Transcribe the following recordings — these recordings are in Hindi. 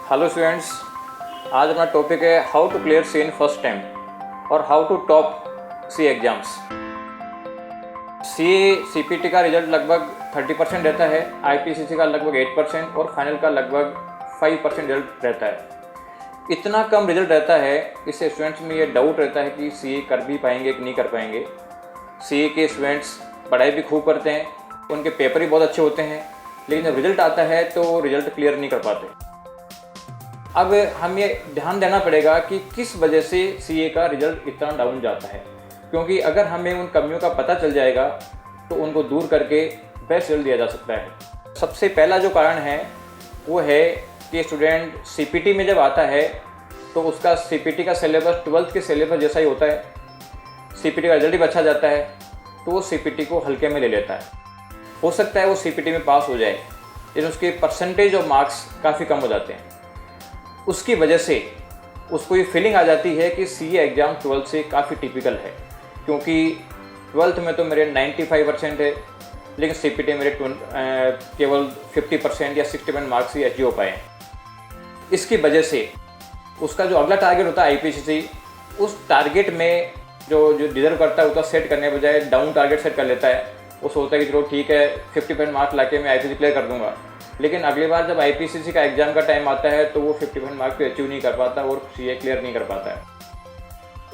हेलो स्टूडेंट्स, आज हमारा टॉपिक है how to clear C in first time और how to top C exams. CPT का रिजल्ट लगभग 30% रहता है, आईपीसीसी का लगभग 8% और फाइनल का लगभग 5% रिजल्ट रहता है। इतना कम रिजल्ट रहता है, इससे स्टूडेंट्स में ये डाउट रहता है कि सीए कर भी पाएंगे कि नहीं कर पाएंगे। सीए के स्टूडेंट्स पढ़ाई भी खूब करते हैं, उनके पेपर भी बहुत अच्छे होते हैं, लेकिन जब रिजल्ट आता है तो रिजल्ट क्लियर नहीं कर पाते। अब हम ये ध्यान देना पड़ेगा कि किस वजह से सीए का रिजल्ट इतना डाउन जाता है, क्योंकि अगर हमें उन कमियों का पता चल जाएगा तो उनको दूर करके बेस्ट रिजल्ट दिया जा सकता है। सबसे पहला जो कारण है वो है कि स्टूडेंट सीपीटी में जब आता है तो उसका सीपीटी का सिलेबस 12th के सिलेबस जैसा ही होता है। सीपीटी का रिजल्ट भी अच्छा जाता है तो वो सीपीटी को हल्के में ले लेता है। हो सकता है वो सीपीटी में पास हो जाए, लेकिन उसके परसेंटेज ऑफ मार्क्स काफ़ी कम हो जाते हैं। उसकी वजह से उसको ये फीलिंग आ जाती है कि सीए एग्ज़ाम 12th से काफ़ी टिपिकल है, क्योंकि 12th में तो मेरे 95% है, लेकिन सीपीटी मेरे केवल 50% या 60% मार्क्स ही अचीव हो पाए हैं। इसकी वजह से उसका जो अगला टारगेट होता है आईपीसीसी, उस टारगेट में जो डिजर्व करता है उसका सेट करने बजाय डाउन टारगेट सेट कर लेता है। वो सोचता है कि चलो ठीक है 50% मार्क्स लाके मैं आईपीसीसी क्लियर कर दूंगा, लेकिन अगली बार जब आईपीसीसी का एग्जाम का टाइम आता है तो वो 50% मार्क्स को अचीव नहीं कर पाता और सीए क्लियर नहीं कर पाता है।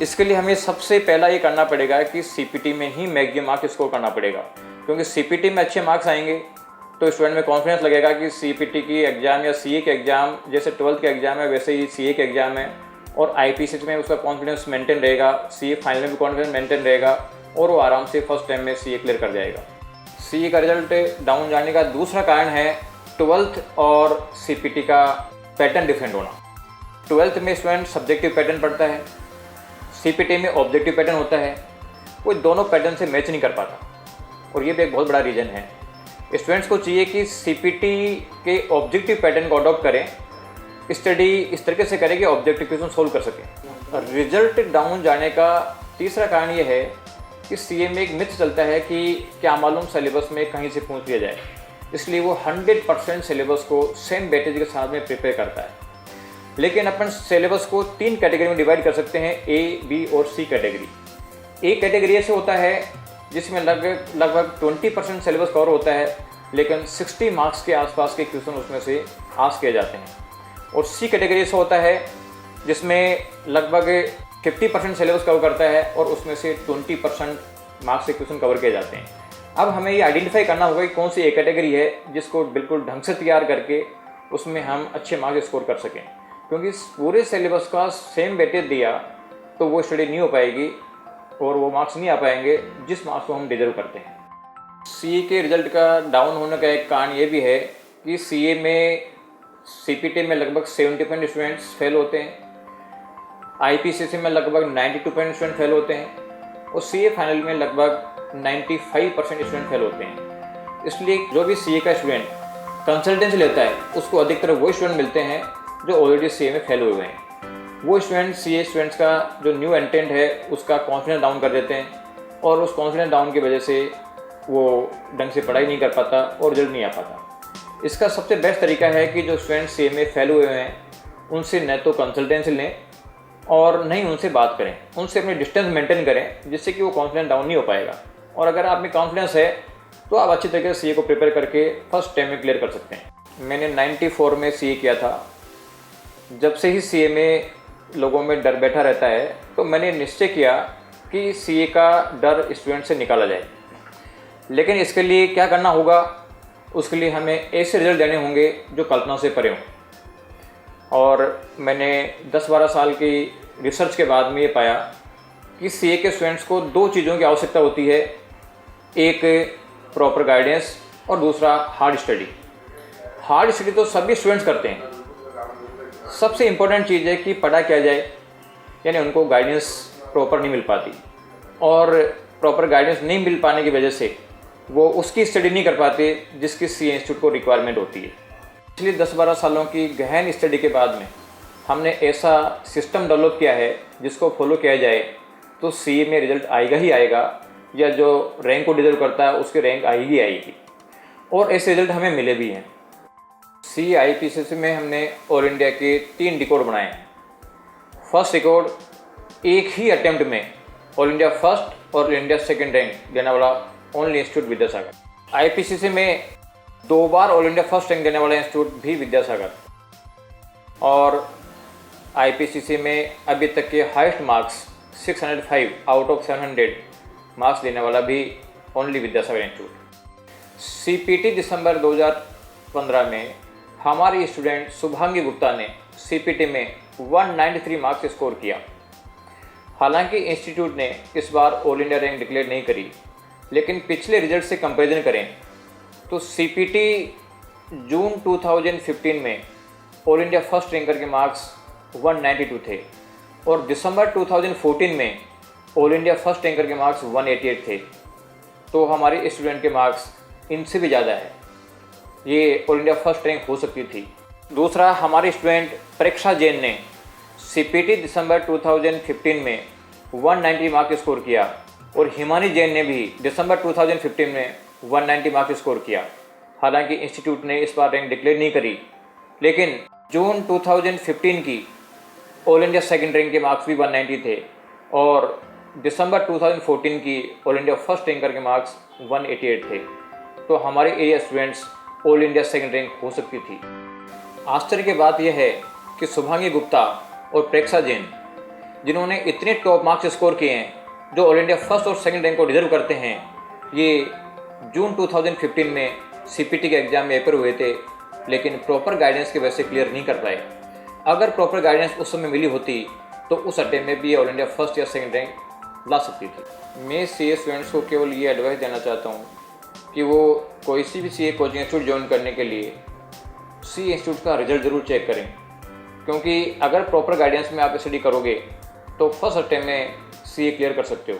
इसके लिए हमें सबसे पहला ये करना पड़ेगा कि सीपीटी में ही मैक्सिमम मार्क्स स्कोर करना पड़ेगा, क्योंकि सीपीटी में अच्छे मार्क्स आएंगे तो स्टूडेंट में कॉन्फिडेंस लगेगा कि सीपीटी की एग्ज़ाम या सीए के एग्ज़ाम जैसे 12th के एग्ज़ाम है वैसे ही सीए के एग्ज़ाम है, और आईपीसीसी में उसका कॉन्फिडेंस मेंटेन रहेगा, सीए फाइनल में भी कॉन्फिडेंस मेंटेन रहेगा और वो आराम से फर्स्ट टाइम में सीए क्लियर कर जाएगा। सीए का रिजल्ट डाउन जाने का दूसरा कारण है 12th और सीपीटी का पैटर्न डिफरेंट होना। 12th में स्टूडेंट सब्जेक्टिव पैटर्न पढ़ता है, सीपीटी में ऑब्जेक्टिव पैटर्न होता है। वो दोनों पैटर्न से मैच नहीं कर पाता, और ये भी एक बहुत बड़ा रीज़न है। स्टूडेंट्स को चाहिए कि सीपीटी के ऑब्जेक्टिव पैटर्न को अडॉप्ट करें, स्टडी इस तरीके से करें कि ऑब्जेक्टिव क्वेश्चन सोल्व कर सकें। रिजल्ट डाउन जाने का तीसरा कारण ये है कि सीए में एक मिथ चलता है कि क्या मालूम सिलेबस में कहीं से पूछ लिया जाए, इसलिए वो 100% सिलेबस को सेम वेटेज के साथ में प्रिपेयर करता है। लेकिन अपन सिलेबस को 3 कैटेगरी में डिवाइड कर सकते हैं, ए, बी और सी कैटेगरी। ए कैटेगरी ऐसे होता है जिसमें लगभग 20% सिलेबस कवर होता है, लेकिन 60 मार्क्स के आसपास के क्वेश्चन उसमें से आस्क किए जाते हैं। और सी कैटेगरी ऐसा होता है जिसमें लगभग 50% सिलेबस कवर करता है और उसमें से 20% मार्क्स के क्वेश्चन कवर किए जाते हैं। अब हमें ये आइडेंटिफाई करना होगा कि कौन सी ए कैटेगरी है जिसको बिल्कुल ढंग से तैयार करके उसमें हम अच्छे मार्क्स स्कोर कर सकें, क्योंकि पूरे सिलेबस का सेम वेटेज दिया तो वो स्टडी नहीं हो पाएगी और वो मार्क्स नहीं आ पाएंगे जिस मार्क्स को हम डिजर्व करते हैं। सीए के रिजल्ट का डाउन होने का एक कारण ये भी है कि सीए में सीपीटी में लगभग 70% स्टूडेंट्स फेल होते हैं, आईपीसीसी में लगभग 92% स्टूडेंट फेल होते हैं और सीए फाइनल में लगभग 95% स्टूडेंट फेल होते हैं। इसलिए जो भी सीए का स्टूडेंट कंसल्टेंसी लेता है उसको अधिकतर वो स्टूडेंट मिलते हैं जो ऑलरेडी सीए में फेल हुए हैं। वो स्टूडेंट सीए स्टूडेंट्स का जो न्यू एंट्रेंट है उसका कॉन्फिडेंस डाउन कर देते हैं और उस कॉन्फिडेंस डाउन की वजह से वो ढंग से पढ़ाई नहीं कर पाता और रिजल्ट नहीं आ पाता। इसका सबसे बेस्ट तरीका है कि जो स्टूडेंट सीए में फेल हुए हैं उनसे न तो कंसल्टेंसी लें और नहीं उनसे बात करें, उनसे अपनी डिस्टेंस मेंटेन करें, जिससे कि वो कॉन्फिडेंस डाउन नहीं हो पाएगा। और अगर आप में कॉन्फिडेंस है तो आप अच्छी तरीके से सीए को प्रिपेयर करके फर्स्ट टाइम में क्लियर कर सकते हैं। मैंने 94 में सीए किया था। जब से ही सीए में लोगों में डर बैठा रहता है तो मैंने निश्चय किया कि सीए का डर स्टूडेंट से निकाला जाए। लेकिन इसके लिए क्या करना होगा, उसके लिए हमें ऐसे रिजल्ट देने होंगे जो कल्पना से परे हों। और मैंने 10-12 साल की रिसर्च के बाद में ये पाया कि सीए के स्टूडेंट्स को 2 चीज़ों की आवश्यकता होती है, एक प्रॉपर गाइडेंस और दूसरा हार्ड स्टडी। हार्ड स्टडी तो सभी स्टूडेंट्स करते हैं, सबसे इम्पोर्टेंट चीज़ है कि पढ़ा क्या जाए, यानी उनको गाइडेंस प्रॉपर नहीं मिल पाती और प्रॉपर गाइडेंस नहीं मिल पाने की वजह से वो उसकी स्टडी नहीं कर पाते जिसकी सीए इंस्टीट्यूट को रिक्वायरमेंट होती है। इसलिए 10-12 सालों की गहन स्टडी के बाद में हमने ऐसा सिस्टम डेवलप किया है जिसको फॉलो किया जाए तो सीए में रिजल्ट आएगा ही आएगा, या जो रैंक को डिजर्व करता है उसकी रैंक आएगी आएगी, और ऐसे रिजल्ट हमें मिले भी हैं। CIPCC में हमने ऑल इंडिया के 3 रिकॉर्ड बनाए हैं। फर्स्ट रिकॉर्ड एक ही अटेम्प्ट में ऑल इंडिया फर्स्ट और ऑल इंडिया सेकेंड रैंक देने वाला ओनली इंस्टीट्यूट विद्यासागर। IPCC में 2 बार ऑल इंडिया फर्स्ट रैंक देने वाला इंस्टीट्यूट भी विद्यासागर। और IPCC में अभी तक के highest marks 605 out of 700 marks देने वाला भी ओनली विद्यासागर इंस्टीट्यूट। CPT दिसंबर 2015 में हमारी स्टूडेंट शुभांगी गुप्ता ने CPT में 193 मार्क्स स्कोर किया। हालांकि इंस्टीट्यूट ने इस बार ऑल इंडिया रैंक डिक्लेयर नहीं करी, लेकिन पिछले रिजल्ट से कंपैरिजन करें तो CPT जून 2015 में ऑल इंडिया फर्स्ट रैंकर के मार्क्स 192 थे और दिसंबर 2014 में ऑल इंडिया फर्स्ट रैंकर के मार्क्स 188 थे। तो हमारे स्टूडेंट के मार्क्स इनसे भी ज़्यादा है, ये ऑल इंडिया फर्स्ट रैंक हो सकती थी। दूसरा, हमारी स्टूडेंट परीक्षा जैन ने CPT दिसंबर 2015 में 190 मार्क्स स्कोर किया और हिमानी जैन ने भी दिसंबर 2015 में 190 मार्क्स स्कोर किया। हालांकि इंस्टीट्यूट ने इस बार रैंक डिक्लेयर नहीं करी, लेकिन जून 2015 की ऑल इंडिया सेकेंड रैंक के मार्क्स भी 190 थे और दिसंबर 2014 की ऑल इंडिया फर्स्ट रैंकर के मार्क्स 188 थे। तो हमारे area students all India second rank हो सकती थी। आश्चर्य की बात यह है कि शुभांगी गुप्ता और प्रेक्षा जैन, जिन्होंने इतने टॉप मार्क्स स्कोर किए हैं, जो ऑल इंडिया फर्स्ट और सेकंड रैंक को डिजर्व करते हैं, ये जून 2015 में CPT के एग्ज़ाम में पेपर हुए थे, लेकिन प्रॉपर गाइडेंस की वजह से क्लियर नहीं कर पाए। अगर प्रॉपर गाइडेंस उस समय मिली होती तो उस अटेम्प्ट में भी ऑल इंडिया फर्स्ट या सेकंड रैंक ला सकती थी। मैं CA स्टूडेंट्स को केवल ये एडवाइस देना चाहता हूँ कि वो कोई सी भी CA कोचिंग इंस्टीट्यूट ज्वाइन करने के लिए CA इंस्टीट्यूट का रिजल्ट ज़रूर चेक करें, क्योंकि अगर प्रॉपर गाइडेंस में आप स्टडी करोगे तो फर्स्ट अटेम्प्ट में CA क्लियर कर सकते हो।